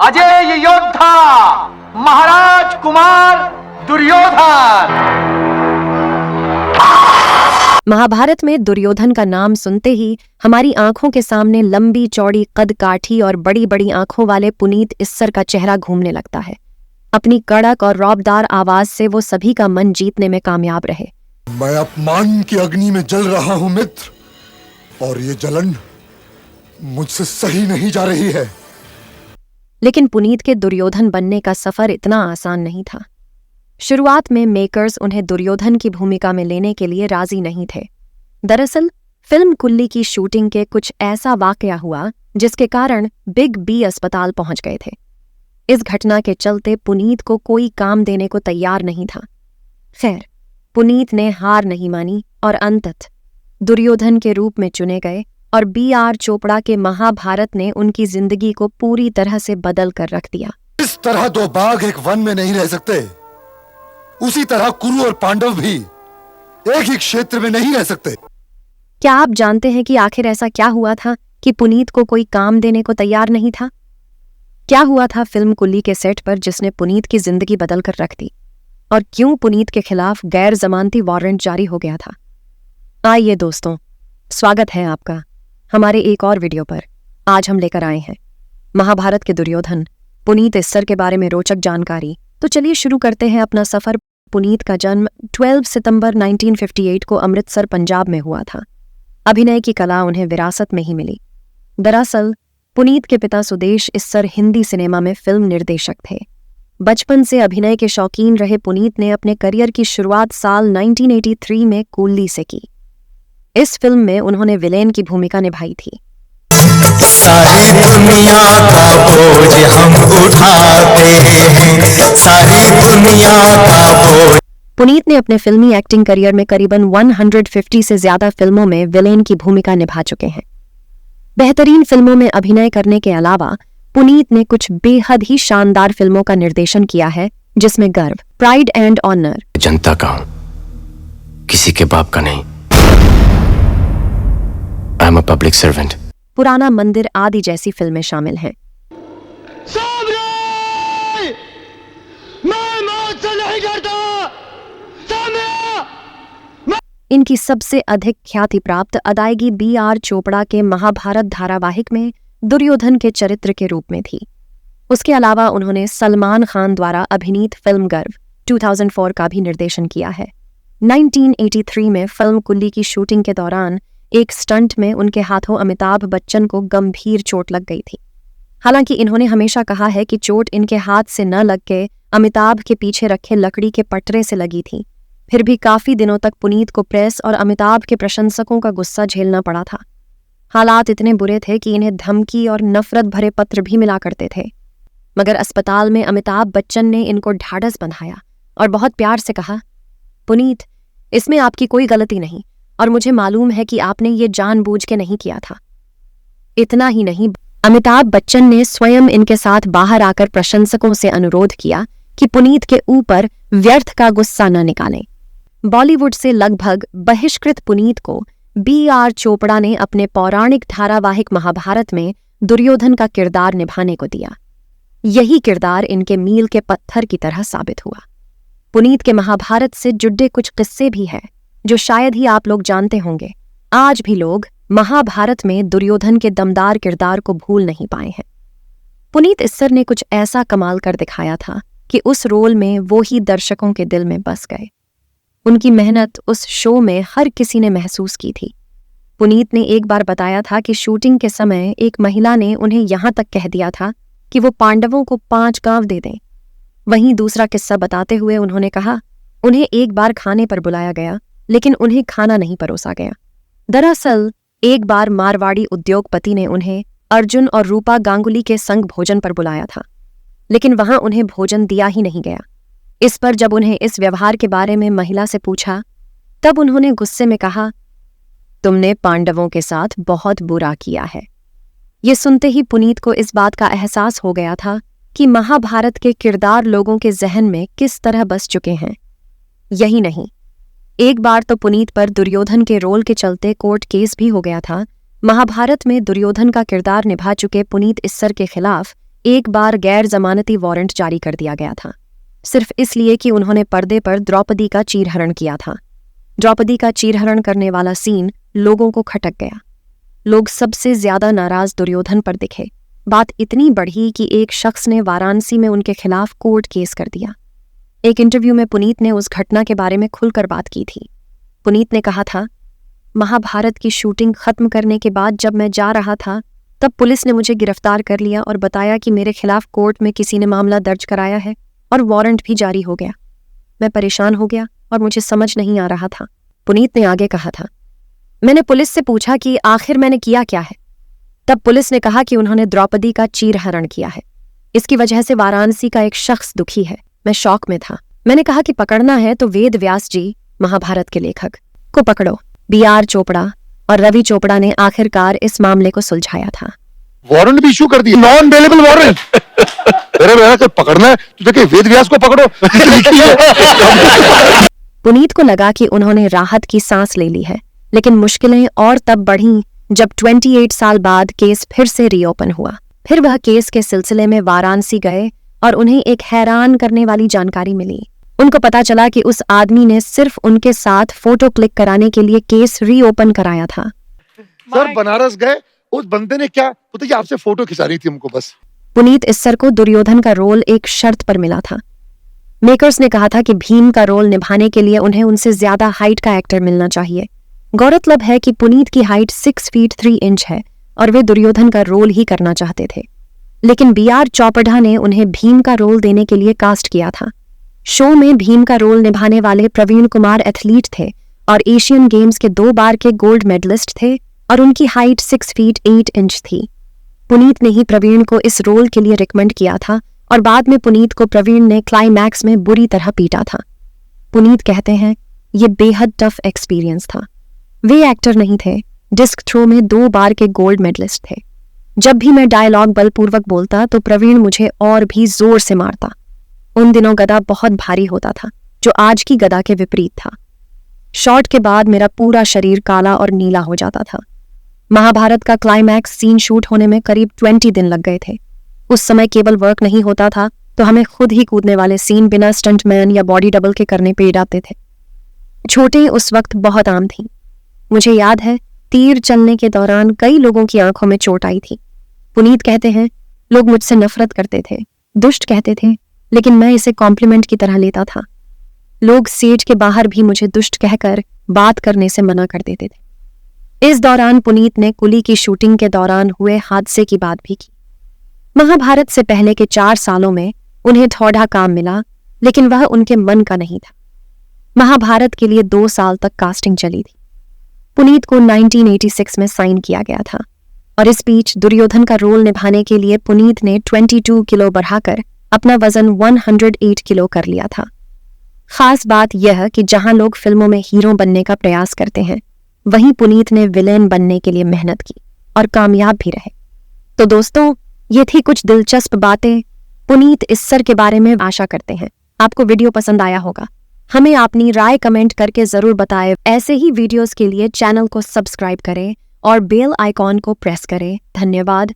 अजय योद्धा महाराज कुमार दुर्योधन। महाभारत में दुर्योधन का नाम सुनते ही हमारी आंखों के सामने लंबी चौड़ी कद काठी और बड़ी बड़ी आंखों वाले पुनीत इस्सर का चेहरा घूमने लगता है। अपनी कड़क और रौबदार आवाज से वो सभी का मन जीतने में कामयाब रहे। मैं अपमान की अग्नि में जल रहा हूं मित्र, और ये जलन मुझसे सही नहीं जा रही है। लेकिन पुनीत के दुर्योधन बनने का सफर इतना आसान नहीं था। शुरुआत में मेकर्स उन्हें दुर्योधन की भूमिका में लेने के लिए राजी नहीं थे। दरअसल फिल्म कुल्ली की शूटिंग के कुछ ऐसा वाकया हुआ जिसके कारण बिग बी अस्पताल पहुंच गए थे। इस घटना के चलते पुनीत को कोई काम देने को तैयार नहीं था। खैर, पुनीत ने हार नहीं मानी और अंततः दुर्योधन के रूप में चुने गए और B.R. चोपड़ा के महाभारत ने उनकी जिंदगी को पूरी तरह से बदल कर रख दिया। इस तरह दो बाघ एक वन में नहीं रह सकते, उसी तरह कुरु और पांडव भी एक ही क्षेत्र में नहीं रह सकते। क्या आप जानते हैं कि आखिर ऐसा क्या हुआ था कि पुनीत को कोई काम देने को तैयार नहीं था? क्या हुआ था फिल्म कुल्ली के सेट पर जिसने पुनीत की जिंदगी बदल कर रख दी, और क्यों पुनीत के खिलाफ गैर जमानती वारंट जारी हो गया था? आइए दोस्तों, स्वागत है आपका हमारे एक और वीडियो पर। आज हम लेकर आए हैं महाभारत के दुर्योधन पुनीत इस्सर के बारे में रोचक जानकारी। तो चलिए शुरू करते हैं अपना सफर। पुनीत का जन्म 12 सितंबर 1958 को अमृतसर पंजाब में हुआ था। अभिनय की कला उन्हें विरासत में ही मिली। दरअसल पुनीत के पिता सुदेश इस्सर हिंदी सिनेमा में फिल्म निर्देशक थे। बचपन से अभिनय के शौकीन रहे पुनीत ने अपने करियर की शुरुआत साल 1983 में कुल्ली से की। इस फिल्म में उन्होंने विलेन की भूमिका निभाई थी। सारी दुनिया का बोझ हम उठाते हैं, सारी दुनिया का बोझ। पुनीत ने अपने फिल्मी एक्टिंग करियर में करीबन 150 से ज्यादा फिल्मों में विलेन की भूमिका निभा चुके हैं। बेहतरीन फिल्मों में अभिनय करने के अलावा पुनीत ने कुछ बेहद ही शानदार फिल्मों का निर्देशन किया है, जिसमें गर्व, प्राइड एंड ऑनर, जनता का हूं, किसी के बाप का नहीं। I am a public servant, पुराना मंदिर आदि जैसी फिल्में शामिल हैं। मैं मौत से नहीं डरता। इनकी सबसे अधिक ख्याति प्राप्त अदायगी B.R. चोपड़ा के महाभारत धारावाहिक में दुर्योधन के चरित्र के रूप में थी। उसके अलावा उन्होंने सलमान खान द्वारा अभिनीत फिल्म गर्व 2004 का भी निर्देशन किया है। 1983 में फिल्म कुल्ली की शूटिंग के दौरान एक स्टंट में उनके हाथों अमिताभ बच्चन को गंभीर चोट लग गई थी। हालांकि इन्होंने हमेशा कहा है कि चोट इनके हाथ से न लग के अमिताभ के पीछे रखे लकड़ी के पटरे से लगी थी। फिर भी काफी दिनों तक पुनीत को प्रेस और अमिताभ के प्रशंसकों का गुस्सा झेलना पड़ा था। हालात इतने बुरे थे कि इन्हें धमकी और नफरत भरे पत्र भी मिला करते थे। मगर अस्पताल में अमिताभ बच्चन ने इनको ढाढ़स बंधाया और बहुत प्यार से कहा, पुनीत, इसमें आपकी कोई गलती नहीं और मुझे मालूम है कि आपने ये जानबूझ के नहीं किया था। इतना ही नहीं, अमिताभ बच्चन ने स्वयं इनके साथ बाहर आकर प्रशंसकों से अनुरोध किया कि पुनीत के ऊपर व्यर्थ का गुस्सा न निकालें। बॉलीवुड से लगभग बहिष्कृत पुनीत को B.R. चोपड़ा ने अपने पौराणिक धारावाहिक महाभारत में दुर्योधन का किरदार निभाने को दिया। यही किरदार इनके मील के पत्थर की तरह साबित हुआ। पुनीत के महाभारत से जुड़े कुछ किस्से भी हैं जो शायद ही आप लोग जानते होंगे। आज भी लोग महाभारत में दुर्योधन के दमदार किरदार को भूल नहीं पाए हैं। पुनीत इस्सर ने कुछ ऐसा कमाल कर दिखाया था कि उस रोल में वो ही दर्शकों के दिल में बस गए। उनकी मेहनत उस शो में हर किसी ने महसूस की थी। पुनीत ने एक बार बताया था कि शूटिंग के समय एक महिला ने उन्हें यहां तक कह दिया था कि वो पांडवों को 5 गांव दे दें। वहीं दूसरा किस्सा बताते हुए उन्होंने कहा, उन्हें एक बार खाने पर बुलाया गया लेकिन उन्हें खाना नहीं परोसा गया। दरअसल एक बार मारवाड़ी उद्योगपति ने उन्हें अर्जुन और रूपा गांगुली के संग भोजन पर बुलाया था, लेकिन वहां उन्हें भोजन दिया ही नहीं गया। इस पर जब उन्हें इस व्यवहार के बारे में महिला से पूछा, तब उन्होंने गुस्से में कहा, तुमने पांडवों के साथ बहुत बुरा किया है। ये सुनते ही पुनीत को इस बात का एहसास हो गया था कि महाभारत के किरदार लोगों के जहन में किस तरह बस चुके हैं। यही नहीं, एक बार तो पुनीत पर दुर्योधन के रोल के चलते कोर्ट केस भी हो गया था। महाभारत में दुर्योधन का किरदार निभा चुके पुनीत इस्सर के खिलाफ एक बार गैर जमानती वारंट जारी कर दिया गया था, सिर्फ इसलिए कि उन्होंने पर्दे पर द्रौपदी का चीरहरण किया था। द्रौपदी का चीरहरण करने वाला सीन लोगों को खटक गया। लोग सबसे ज्यादा नाराज दुर्योधन पर दिखे। बात इतनी बढ़ी कि एक शख्स ने वाराणसी में उनके खिलाफ कोर्ट केस कर दिया। एक इंटरव्यू में पुनीत ने उस घटना के बारे में खुलकर बात की थी। पुनीत ने कहा था, महाभारत की शूटिंग खत्म करने के बाद जब मैं जा रहा था तब पुलिस ने मुझे गिरफ्तार कर लिया और बताया कि मेरे खिलाफ कोर्ट में किसी ने मामला दर्ज कराया है और वारंट भी जारी हो गया। मैं परेशान हो गया और मुझे समझ नहीं आ रहा था। पुनीत ने आगे कहा था, मैंने पुलिस से पूछा कि आखिर मैंने किया क्या है। तब पुलिस ने कहा कि उन्होंने द्रौपदी का चीरहरण किया है। इसकी वजह से वाराणसी का एक शख्स दुखी है। मैं शौक में था। मैंने कहा कि पकड़ना है तो वेद व्यास जी, महाभारत के लेखक, को पकड़ो। BR चोपड़ा और रवि चोपड़ा ने आखिरकार इस मामले को सुलझाया था। वारंट भी इशू कर दिया, नॉन अवेलेबल वारंट। मेरे बहना को पकड़ना है तो देखिए वेद व्यास को पकड़ो। पुनीत को लगा कि उन्होंने राहत की सांस ले ली है, लेकिन मुश्किलें और तब बढ़ीं जब 28 साल बाद केस फिर से रीओपन हुआ। फिर वह केस के सिलसिले में वाराणसी गए और उन्हें एक हैरान करने वाली जानकारी मिली। उनको पता चला कि उस आदमी ने सिर्फ उनके साथ फोटो क्लिक कराने के लिए केस रीओपन कराया था। सर बनारस गए, उस बंदे ने क्या बताइए, आपसे फोटो खिंचानी थी हमको बस। पुनीत इस्सर को दुर्योधन का रोल एक शर्त पर मिला था। मेकर्स ने कहा था कि भीम का रोल निभाने के लिए उन्हें उनसे ज्यादा हाइट का एक्टर मिलना चाहिए। गौरतलब है कि पुनीत की हाइट 6 फीट 3 इंच है और वे दुर्योधन का रोल ही करना चाहते थे, लेकिन BR चोपड़ा ने उन्हें भीम का रोल देने के लिए कास्ट किया था। शो में भीम का रोल निभाने वाले प्रवीण कुमार एथलीट थे और एशियन गेम्स के 2 बार के गोल्ड मेडलिस्ट थे और उनकी हाइट 6 फीट 8 इंच थी। पुनीत ने ही प्रवीण को इस रोल के लिए रिकमेंड किया था और बाद में पुनीत को प्रवीण ने क्लाइमैक्स में बुरी तरह पीटा था। पुनीत कहते हैं, ये बेहद टफ एक्सपीरियंस था। वे एक्टर नहीं थे, डिस्क थ्रो में 2 बार के गोल्ड मेडलिस्ट थे। जब भी मैं डायलॉग बलपूर्वक बोलता तो प्रवीण मुझे और भी जोर से मारता। उन दिनों गदा बहुत भारी होता था, जो आज की गदा के विपरीत था। शॉट के बाद मेरा पूरा शरीर काला और नीला हो जाता था। महाभारत का क्लाइमैक्स सीन शूट होने में करीब 20 दिन लग गए थे। उस समय केबल वर्क नहीं होता था तो हमें खुद ही कूदने वाले सीन बिना स्टंटमैन या बॉडी डबल के करने पेड़ आते थे। छोटे उस वक्त बहुत आम थी। मुझे याद है, तीर चलने के दौरान कई लोगों की आंखों में चोट आई थी। पुनीत कहते हैं, लोग मुझसे नफरत करते थे, दुष्ट कहते थे, लेकिन मैं इसे कॉम्प्लीमेंट की तरह लेता था। लोग स्टेज के बाहर भी मुझे दुष्ट कहकर बात करने से मना कर देते थे। इस दौरान पुनीत ने कुली की शूटिंग के दौरान हुए हादसे की बात भी की। महाभारत से पहले के 4 सालों में उन्हें थोड़ा काम मिला, लेकिन वह उनके मन का नहीं था। महाभारत के लिए 2 साल तक कास्टिंग चली थी। पुनीत को 1986 में साइन किया गया था और इस बीच दुर्योधन का रोल निभाने के लिए पुनीत ने 22 किलो बढ़ाकर अपना वजन 108 किलो कर लिया था। खास बात यह कि जहां लोग फिल्मों में हीरो बनने का प्रयास करते हैं, वहीं पुनीत ने विलेन बनने के लिए मेहनत की और कामयाब भी रहे। तो दोस्तों, ये थी कुछ दिलचस्प बातें पुनीत इस्सर के बारे में। आशा करते हैं आपको वीडियो पसंद आया होगा। हमें अपनी राय कमेंट करके जरूर बताएं। ऐसे ही वीडियोस के लिए चैनल को सब्सक्राइब करें और बेल आइकॉन को प्रेस करें। धन्यवाद।